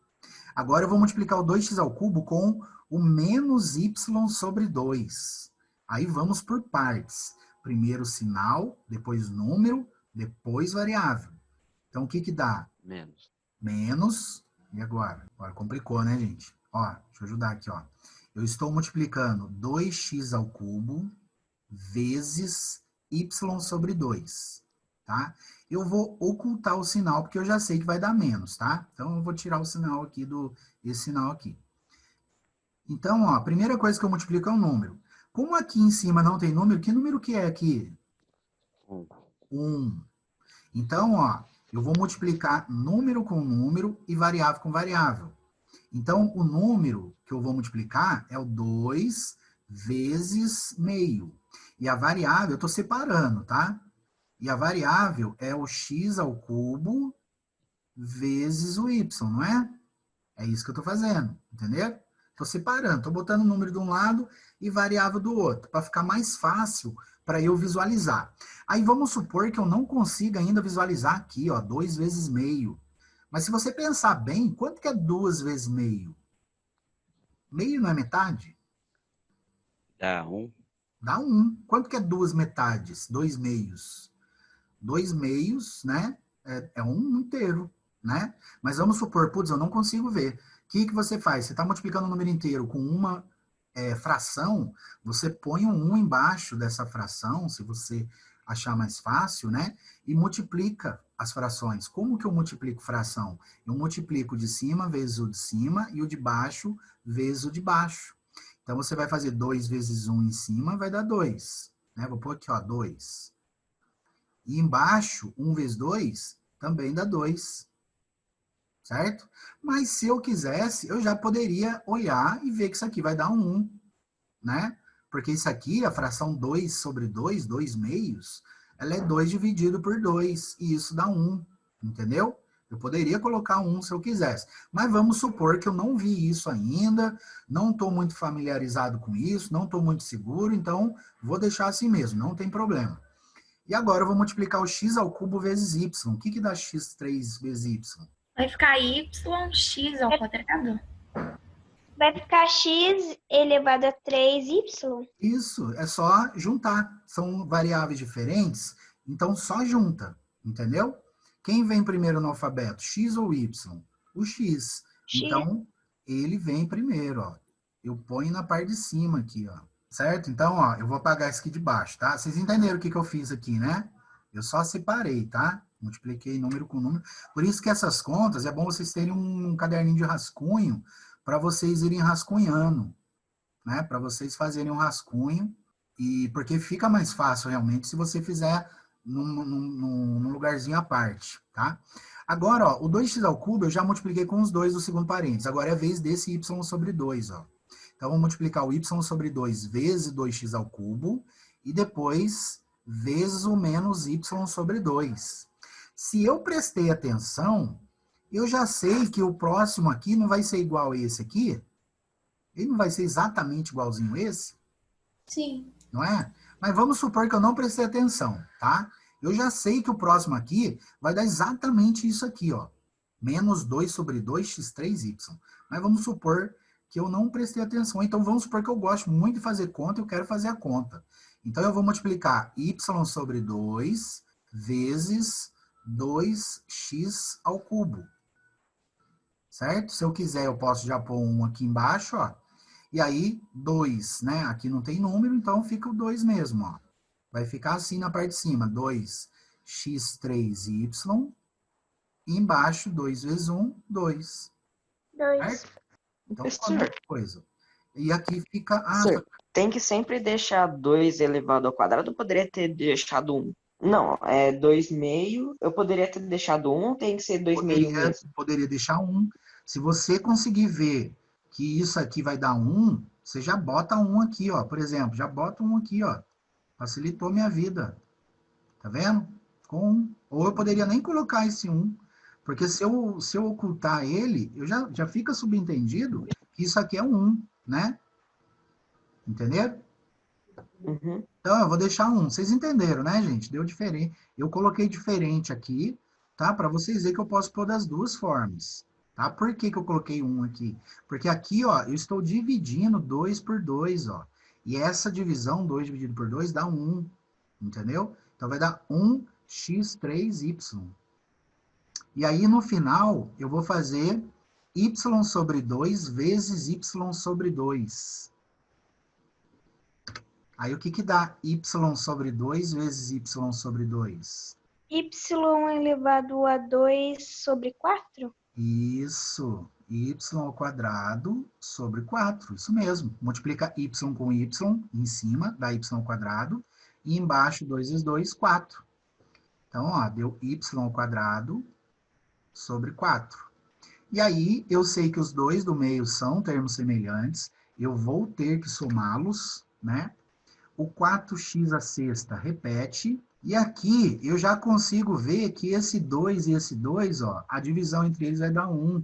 Agora eu vou multiplicar o 2x ao cubo com o menos y sobre 2. Aí vamos por partes. Primeiro sinal, depois número, depois variável. Então, o que dá?
Menos.
Menos. E agora? Agora complicou, né, gente? Ó, deixa eu ajudar aqui, ó. Eu estou multiplicando 2x ao cubo vezes y sobre 2, tá? Eu vou ocultar o sinal, porque eu já sei que vai dar menos, tá? Então, eu vou tirar o sinal aqui, esse sinal aqui. Então, ó, a primeira coisa que eu multiplico é o número. Como aqui em cima não tem número, que número que é aqui?
1.
1. Então, ó, eu vou multiplicar número com número e variável com variável. Então, o número que eu vou multiplicar é o 2 vezes meio. E a variável, eu estou separando, tá? E a variável é o x ao cubo vezes o y, não é? É isso que eu estou fazendo, entendeu? Estou separando, estou botando o número de um lado e variável do outro, para ficar mais fácil para eu visualizar. Aí vamos supor que eu não consiga ainda visualizar aqui, ó, 2 vezes meio. Mas se você pensar bem, quanto que é 2 vezes meio? Meio não é metade?
Dá 1.
Dá 1. Quanto que é 2 metades? 2 meios. 2 meios, né? É 1 inteiro, né? Mas vamos supor, putz, eu não consigo ver. O que você faz? Você está multiplicando o número inteiro com uma fração, você põe um 1 embaixo dessa fração, se você achar mais fácil, né? E multiplica as frações. Como que eu multiplico fração? Eu multiplico de cima vezes o de cima e o de baixo vezes o de baixo. Então, você vai fazer 2 vezes 1 em cima, vai dar 2. Né? Vou pôr aqui, ó, 2. E embaixo, 1 vezes 2, também dá 2. Certo? Mas se eu quisesse, eu já poderia olhar e ver que isso aqui vai dar 1. Né? Porque isso aqui, a fração 2 sobre 2, 2 meios, ela é 2 dividido por 2, e isso dá 1. Entendeu? Eu poderia colocar 1 se eu quisesse. Mas vamos supor que eu não vi isso ainda, não estou muito familiarizado com isso, não estou muito seguro, então vou deixar assim mesmo, não tem problema. E agora eu vou multiplicar o x ao cubo vezes y. O que que dá x3 vezes y?
Vai ficar yx ao quadrado?
Vai ficar x elevado a 3y?
Isso, é só juntar. São variáveis diferentes, então só junta, entendeu? Quem vem primeiro no alfabeto, x ou y? O x.
X.
Então, ele vem primeiro, ó. Eu ponho na parte de cima aqui, ó. Certo? Então, ó, eu vou apagar isso aqui de baixo, tá? Vocês entenderam o que eu fiz aqui, né? Eu só separei, tá? Multipliquei número com número. Por isso que essas contas, é bom vocês terem um caderninho de rascunho para vocês irem rascunhando, né? Para vocês fazerem um rascunho, e porque fica mais fácil realmente se você fizer num lugarzinho à parte, tá? Agora, ó, o 2x ao cubo eu já multipliquei com os 2 do segundo parênteses. Agora é a vez desse y sobre 2, ó. Então, vamos multiplicar o y sobre 2 vezes 2x ao cubo, e depois vezes o menos y sobre 2. Se eu prestei atenção, eu já sei que o próximo aqui não vai ser igual a esse aqui. Ele não vai ser exatamente igualzinho a esse,
Sim.
não é? Mas vamos supor que eu não prestei atenção, tá? Eu já sei que o próximo aqui vai dar exatamente isso aqui, ó. Menos 2 sobre 2x3y. Mas vamos supor que eu não prestei atenção. Então, vamos supor que eu gosto muito de fazer conta e eu quero fazer a conta. Então, eu vou multiplicar y sobre 2 vezes 2x ao cubo. Certo? Se eu quiser, eu posso já pôr um aqui embaixo, ó. E aí, 2, né? Aqui não tem número, então fica o 2 mesmo, ó. Vai ficar assim na parte de cima, 2x3y. E embaixo, 2 vezes 1, 2.
2.
Certo? Então,
Professor.
a mesma coisa. E aqui fica...
Professor, tem que sempre deixar 2 elevado ao quadrado, eu poderia ter deixado 1. Não, é 2 meio, eu poderia ter deixado 1 ou tem que ser 2 meio mesmo?
Poderia deixar 1. Se você conseguir ver que isso aqui vai dar 1, você já bota 1 aqui, ó. Por exemplo, já bota 1 aqui, ó. Facilitou minha vida. Tá vendo? Com 1. Ou eu poderia nem colocar esse 1. Porque se eu ocultar ele, já fica subentendido que isso aqui é um 1, né? Entenderam?
Uhum.
Então, eu vou deixar 1. Vocês entenderam, né, gente? Deu diferente. Eu coloquei diferente aqui, tá? Para vocês verem que eu posso pôr das duas formas. Tá? Por que que eu coloquei 1 aqui? Porque aqui, ó, eu estou dividindo 2 por 2, ó. E essa divisão, 2 dividido por 2, dá 1. Entendeu? Então, vai dar 1x3y. E aí, no final, eu vou fazer y sobre 2 vezes y sobre 2. Aí, o que que dá y sobre 2 vezes y sobre 2?
Y elevado a 2 sobre 4?
Isso. Y ao quadrado sobre 4. Isso mesmo. Multiplica y com y em cima, dá y ao quadrado. E embaixo, 2 vezes 2, 4. Então, ó, deu y ao quadrado sobre 4. E aí, eu sei que os dois do meio são termos semelhantes, eu vou ter que somá-los, né? O 4x à sexta repete, e aqui eu já consigo ver que esse 2 e esse 2, ó, a divisão entre eles vai dar 1,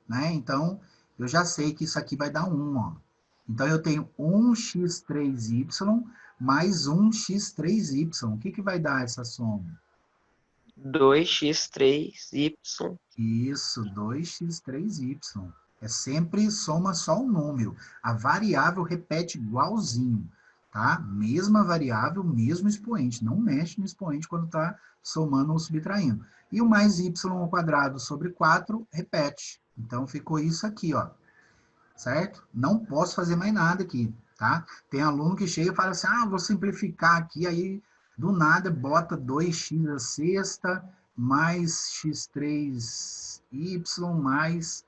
né? Então, eu já sei que isso aqui vai dar 1, ó. Então, eu tenho 1x3y mais 1x3y. O que vai dar essa soma?
2x3y.
Isso, 2x3y. É sempre soma só um número. A variável repete igualzinho, tá? Mesma variável, mesmo expoente. Não mexe no expoente quando está somando ou subtraindo. E o mais y ao quadrado sobre 4 repete. Então, ficou isso aqui, ó. Certo? Não posso fazer mais nada aqui, tá? Tem aluno que chega e fala assim, vou simplificar aqui, aí do nada bota 2x à sexta mais x3y mais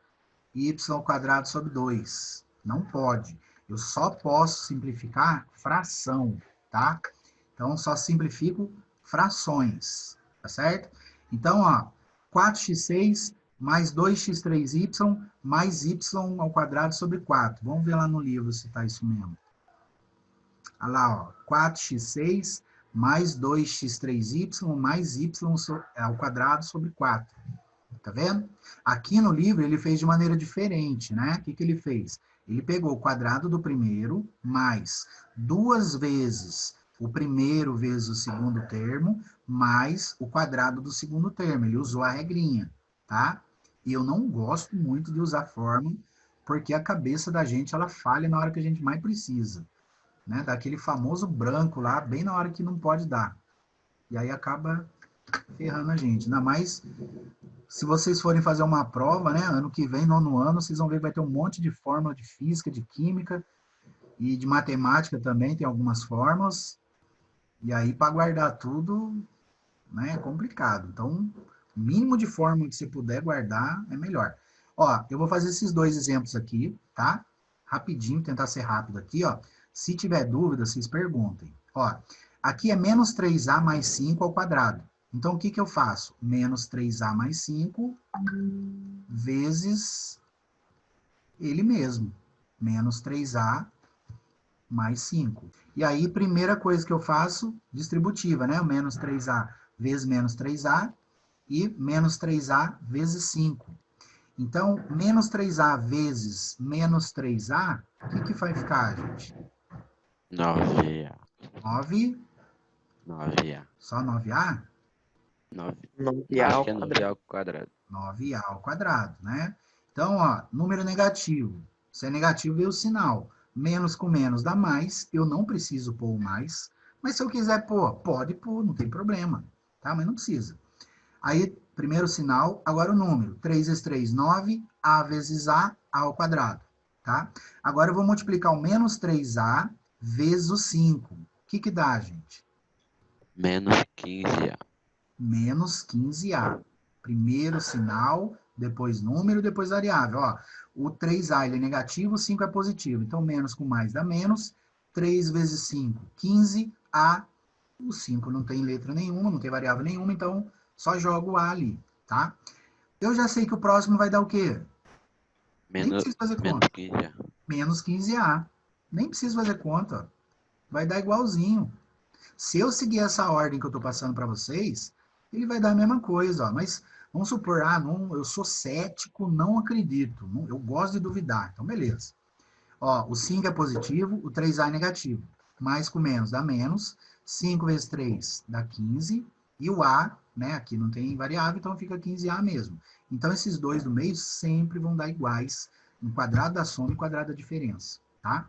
y ao quadrado sobre 2. Não pode. Eu só posso simplificar fração, tá? Então, só simplifico frações, tá certo? Então, ó, 4x6 mais 2x3y mais y ao quadrado sobre 4. Vamos ver lá no livro se tá isso mesmo. Olha lá, ó, 4x6 mais 2x3y mais y ao quadrado sobre 4. Tá vendo? Aqui no livro ele fez de maneira diferente, né? O que ele fez? Ele pegou o quadrado do primeiro mais 2 vezes o primeiro vezes o segundo termo mais o quadrado do segundo termo. Ele usou a regrinha, tá? E eu não gosto muito de usar fórmula, porque a cabeça da gente ela falha na hora que a gente mais precisa, né? Daquele famoso branco lá, bem na hora que não pode dar. E aí acaba ferrando a gente. Ainda mais se vocês forem fazer uma prova, né? Ano que vem, nono ano, vocês vão ver que vai ter um monte de fórmula de física, de química e de matemática também, tem algumas fórmulas. E aí, para guardar tudo, né, é complicado. Então, o mínimo de fórmula que você puder guardar é melhor. Ó, eu vou fazer esses dois exemplos aqui, tá? Rapidinho, tentar ser rápido aqui, ó. Se tiver dúvida, vocês perguntem. Ó, aqui é menos 3a mais 5 ao quadrado. Então, o que eu faço? Menos 3a mais 5 vezes ele mesmo. Menos 3a mais 5. E aí, primeira coisa que eu faço, distributiva, né? O menos 3a vezes menos 3a e menos 3a vezes 5. Então, menos 3a vezes menos 3a, o que vai ficar, gente?
9A.
9.
9A.
Só 9a?
9.
9a
Acho
ao
que é 9A ao quadrado.
9a ao quadrado, né? Então, ó, número negativo. Se é negativo, veio o sinal. Menos com menos dá mais. Eu não preciso pôr o mais. Mas se eu quiser pôr, pode pôr, não tem problema. Tá? Mas não precisa. Aí, primeiro sinal, agora o número. 3 vezes 3, 9. A vezes A ao quadrado. Tá? Agora eu vou multiplicar o menos 3A vezes o 5. O que dá, gente?
Menos 15A.
Menos 15A. Primeiro sinal, depois número, depois variável. Ó, o 3A ele é negativo, o 5 é positivo. Então, menos com mais dá menos. 3 vezes 5, 15A. O 5 não tem letra nenhuma, não tem variável nenhuma, então só jogo o A ali, tá? Eu já sei que o próximo vai dar o quê? Nem
Menos
preciso fazer conta.
15A.
Menos 15A. Nem preciso fazer conta. Vai dar igualzinho. Se eu seguir essa ordem que eu estou passando para vocês, ele vai dar a mesma coisa, ó. Mas vamos supor, não, eu sou cético, não acredito. Não, eu gosto de duvidar. Então, beleza. Ó, o 5 é positivo, o 3A é negativo. Mais com menos dá menos. 5 vezes 3 dá 15. E o A, né, aqui não tem variável, então fica 15A mesmo. Então, esses dois do meio sempre vão dar iguais no quadrado da soma e quadrado da diferença, tá?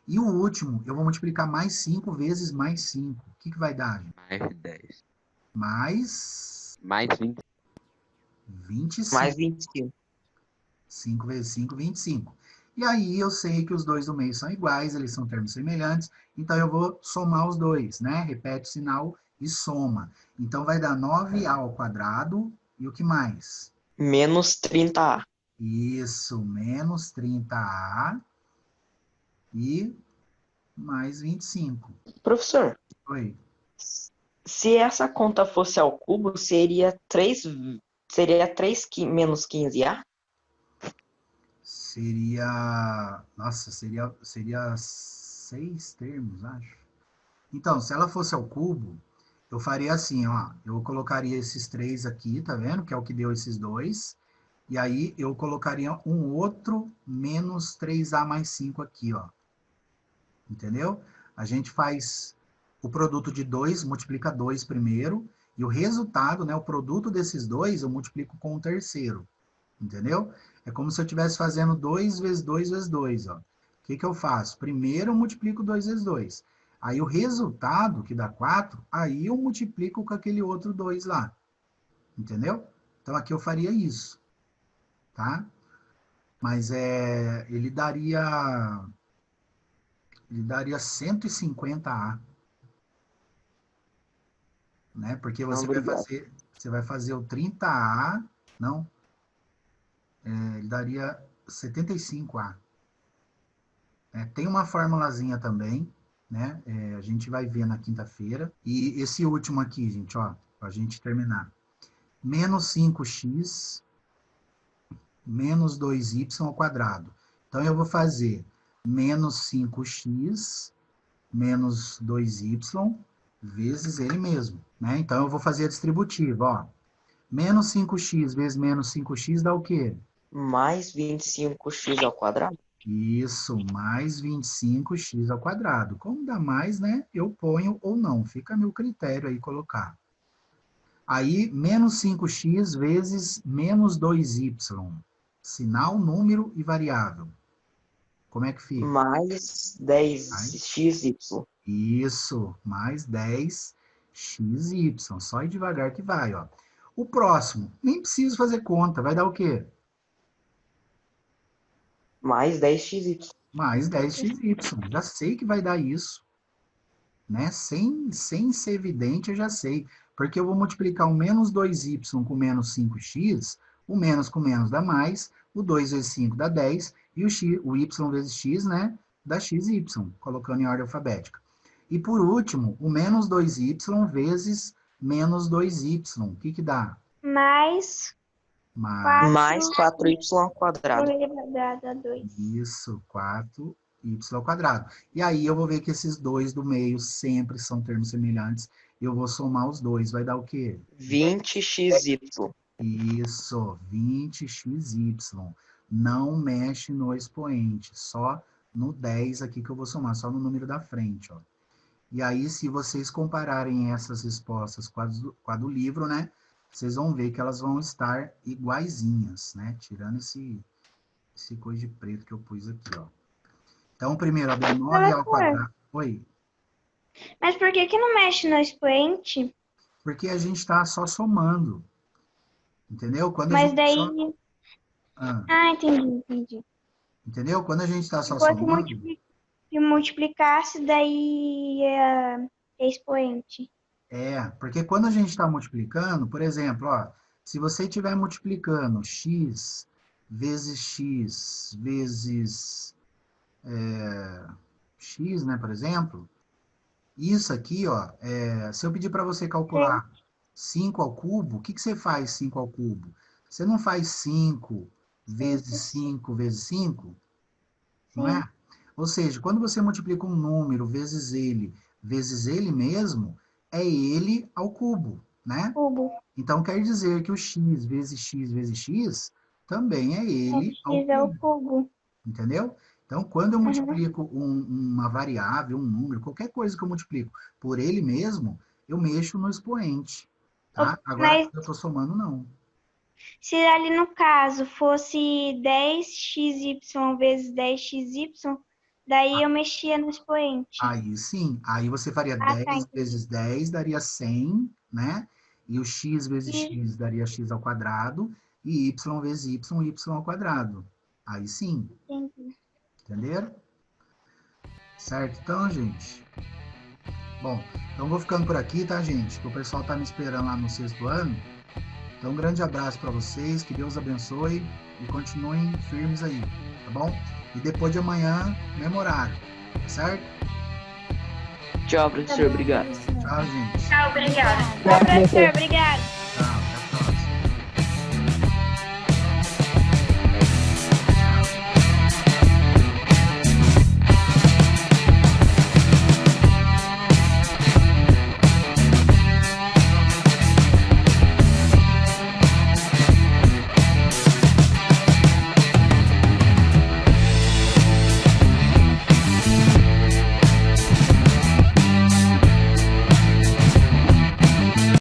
E o último, eu vou multiplicar mais 5 vezes mais 5. O que vai dar, gente?
Mais 10.
Mais
20.
25.
Mais 25.
5 vezes 5, 25. E aí eu sei que os dois do meio são iguais, eles são termos semelhantes, então eu vou somar os dois, né? Repete o sinal e soma. Então vai dar 9A ao quadrado, e o que mais?
Menos 30A.
Isso, menos 30A e mais 25.
Professor,
Oi.
se essa conta fosse ao cubo, seria 3 menos 15A?
Nossa, seria 6 termos, acho. Então, se ela fosse ao cubo, eu faria assim, ó. Eu colocaria esses 3 aqui, tá vendo? Que é o que deu esses 2. E aí, eu colocaria um outro menos 3A mais 5 aqui, ó. Entendeu? A gente faz o produto de 2, multiplica 2 primeiro, e o resultado, né, o produto desses 2, eu multiplico com o terceiro. Entendeu? É como se eu estivesse fazendo 2 vezes 2 vezes 2, ó. O que que eu faço? Primeiro eu multiplico 2 vezes 2. Aí o resultado, que dá 4, aí eu multiplico com aquele outro 2 lá. Entendeu? Então aqui eu faria isso. Tá? Mas ele daria 150A. Né? Porque
Não,
você
obrigado.
vai fazer o 30A, não, ele daria 75A. Tem uma formulazinha também, né? A gente vai ver na quinta-feira. E esse último aqui, gente, ó, pra gente terminar. Menos 5x menos 2y ao quadrado. Então, eu vou fazer menos 5x menos 2y vezes ele mesmo, né? Então, eu vou fazer a distributiva, ó. Menos 5x vezes menos 5x dá o quê?
Mais 25x ao quadrado?
Isso, mais 25x ao quadrado. Como dá mais, né? Eu ponho ou não. Fica a meu critério aí colocar. Aí, menos 5x vezes menos 2y. Sinal, número e variável. Como é que fica?
Mais 10xy.
Isso, mais 10xy. Só ir devagar que vai, ó. O próximo, nem preciso fazer conta. Vai dar o quê?
Mais 10xy.
Mais 10xy. Já sei que vai dar isso. Né? Sem ser evidente, eu já sei. Porque eu vou multiplicar o menos 2y com menos 5x, o menos com menos dá mais, o 2 vezes 5 dá 10, e o y vezes x, né, dá xy, colocando em ordem alfabética. E por último, o menos 2y vezes menos 2y. O que que dá?
Mais
Mais 4y ao quadrado.
elevado a 2.
Isso, 4y ao quadrado. E aí eu vou ver que esses dois do meio sempre são termos semelhantes. Eu vou somar os dois, vai dar o quê?
20xy.
Isso, 20xy. Não mexe no expoente, só no 10 aqui que eu vou somar, só no número da frente, ó. E aí, se vocês compararem essas respostas com a do livro, né, vocês vão ver que elas vão estar iguaizinhas, né, tirando esse coisa de preto que eu pus aqui, ó. Então, primeiro, a B9 ao quadrado... Oi?
Mas por que não mexe no expoente?
Porque a gente está só somando. Entendeu? Quando
Mas
a gente
daí... entendi.
Entendeu? Quando a gente está só
Se fosse
somando...
se multiplicasse, daí é expoente.
Porque quando a gente está multiplicando, por exemplo, ó, se você estiver multiplicando x vezes x, né, por exemplo, isso aqui, ó, se eu pedir para você calcular 5 ao cubo, o que que você faz 5 ao cubo? Você não faz 5 vezes 5 vezes 5? Não é? Ou seja, quando você multiplica um número vezes ele mesmo, é ele ao cubo, né?
Cubo.
Então, quer dizer que o x vezes x também é ele ao
X
cubo.
é o cubo.
Entendeu? Então, quando eu multiplico uma variável, um número, qualquer coisa que eu multiplico por ele mesmo, eu mexo no expoente. Tá? Agora, quando eu estou somando, não.
Se ali no caso fosse 10xy vezes 10xy, daí eu mexia no expoente.
Aí sim, aí você faria 10 vezes 10, daria 100, né? E o x vezes x daria x ao quadrado, e y vezes y ao quadrado. Aí sim.
Entendi.
Entenderam? Certo, então, gente? Bom, então vou ficando por aqui, tá, gente? O pessoal tá me esperando lá no 6º ano. Então, um grande abraço para vocês, que Deus abençoe e continuem firmes aí, tá bom? E depois de amanhã, mesmo horário, tá certo?
Tchau, professor. Obrigado.
Tchau, gente.
Tchau, obrigada.
Tchau, professor. Obrigada.